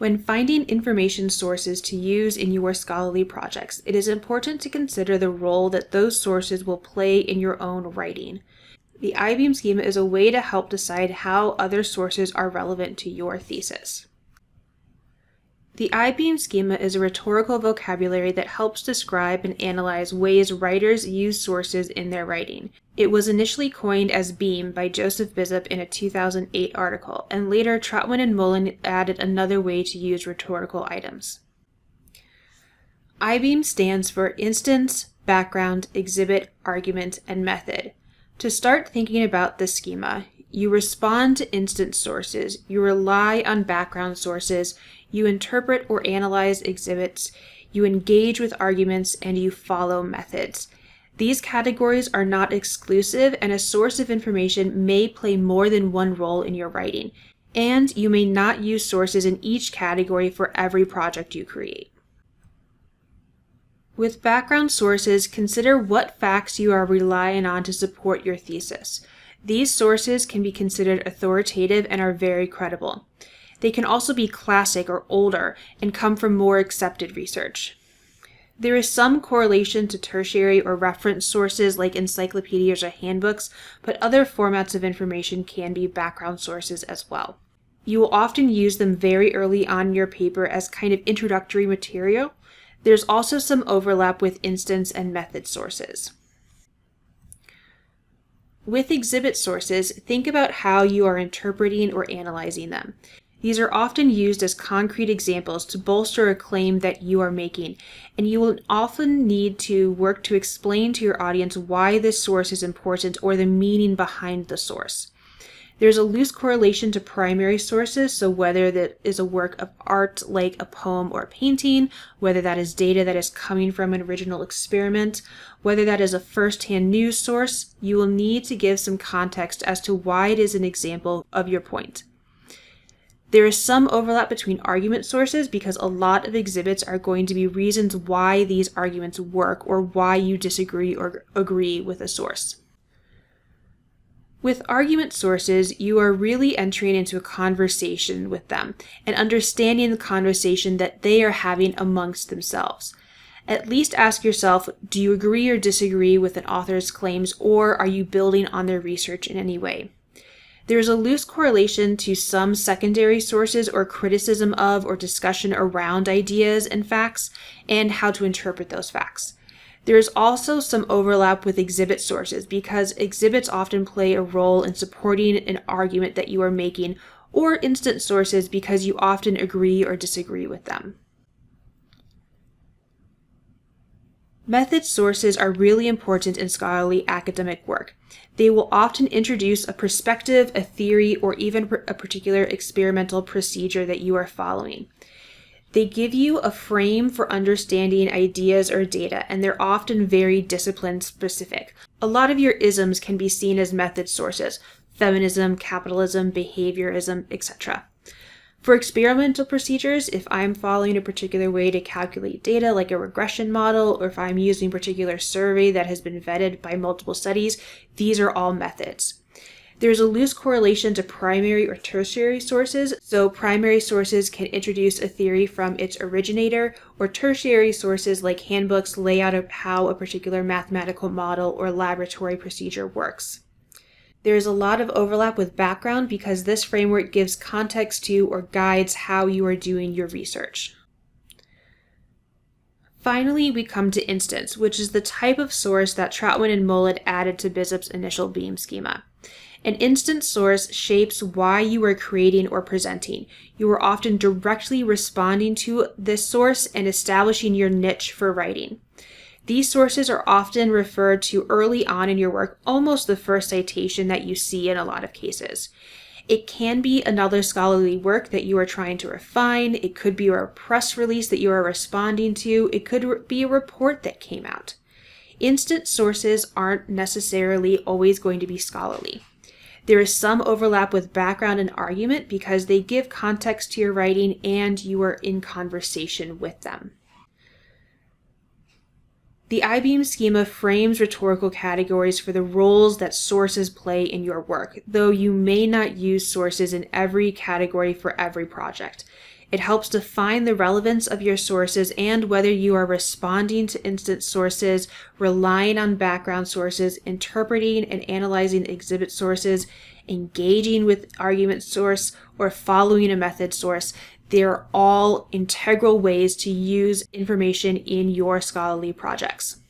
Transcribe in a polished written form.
When finding information sources to use in your scholarly projects, it is important to consider the role that those sources will play in your own writing. The I-beam schema is a way to help decide how other sources are relevant to your thesis. The I-beam schema is a rhetorical vocabulary that helps describe and analyze ways writers use sources in their writing. It was initially coined as beam by Joseph Bishop in a 2008 article, and later Troutman and Mullen added another way to use rhetorical items. I-beam stands for instance, background, exhibit, argument, and method. To start thinking about the schema, you respond to instance sources, you rely on background sources, you interpret or analyze exhibits, you engage with arguments, and you follow methods. These categories are not exclusive, and a source of information may play more than one role in your writing, and you may not use sources in each category for every project you create. With background sources, consider what facts you are relying on to support your thesis. These sources can be considered authoritative and are very credible. They can also be classic or older and come from more accepted research. There is some correlation to tertiary or reference sources like encyclopedias or handbooks, but other formats of information can be background sources as well. You will often use them very early on in your paper as kind of introductory material. There's also some overlap with instance and method sources. With exhibit sources, think about how you are interpreting or analyzing them. These are often used as concrete examples to bolster a claim that you are making, and you will often need to work to explain to your audience why this source is important or the meaning behind the source. There's a loose correlation to primary sources, so whether that is a work of art like a poem or a painting, whether that is data that is coming from an original experiment, whether that is a first-hand news source, you will need to give some context as to why it is an example of your point. There is some overlap between argument sources because a lot of exhibits are going to be reasons why these arguments work or why you disagree or agree with a source. With argument sources, you are really entering into a conversation with them and understanding the conversation that they are having amongst themselves. At least ask yourself, do you agree or disagree with an author's claims, or are you building on their research in any way? There is a loose correlation to some secondary sources or criticism of or discussion around ideas and facts and how to interpret those facts. There is also some overlap with exhibit sources because exhibits often play a role in supporting an argument that you are making, or instance sources because you often agree or disagree with them. Method sources are really important in scholarly academic work. They will often introduce a perspective, a theory, or even a particular experimental procedure that you are following. They give you a frame for understanding ideas or data, and they're often very discipline specific. A lot of your isms can be seen as method sources: feminism, capitalism, behaviorism, etc. For experimental procedures, if I'm following a particular way to calculate data like a regression model, or if I'm using a particular survey that has been vetted by multiple studies, these are all methods. There's a loose correlation to primary or tertiary sources, so primary sources can introduce a theory from its originator, or tertiary sources like handbooks lay out how a particular mathematical model or laboratory procedure works. There is a lot of overlap with background because this framework gives context to or guides how you are doing your research. Finally, we come to instance, which is the type of source that Troutman and Mullen added to Bishop's initial beam schema. An instance source shapes why you are creating or presenting. You are often directly responding to this source and establishing your niche for writing. These sources are often referred to early on in your work, almost the first citation that you see in a lot of cases. It can be another scholarly work that you are trying to refine. It could be a press release that you are responding to. It could be a report that came out. Instance sources aren't necessarily always going to be scholarly. There is some overlap with background and argument because they give context to your writing and you are in conversation with them. The I-beam schema frames rhetorical categories for the roles that sources play in your work, though you may not use sources in every category for every project. It helps define the relevance of your sources and whether you are responding to instant sources, relying on background sources, interpreting and analyzing exhibit sources, engaging with argument source, or following a method source. They're all integral ways to use information in your scholarly projects.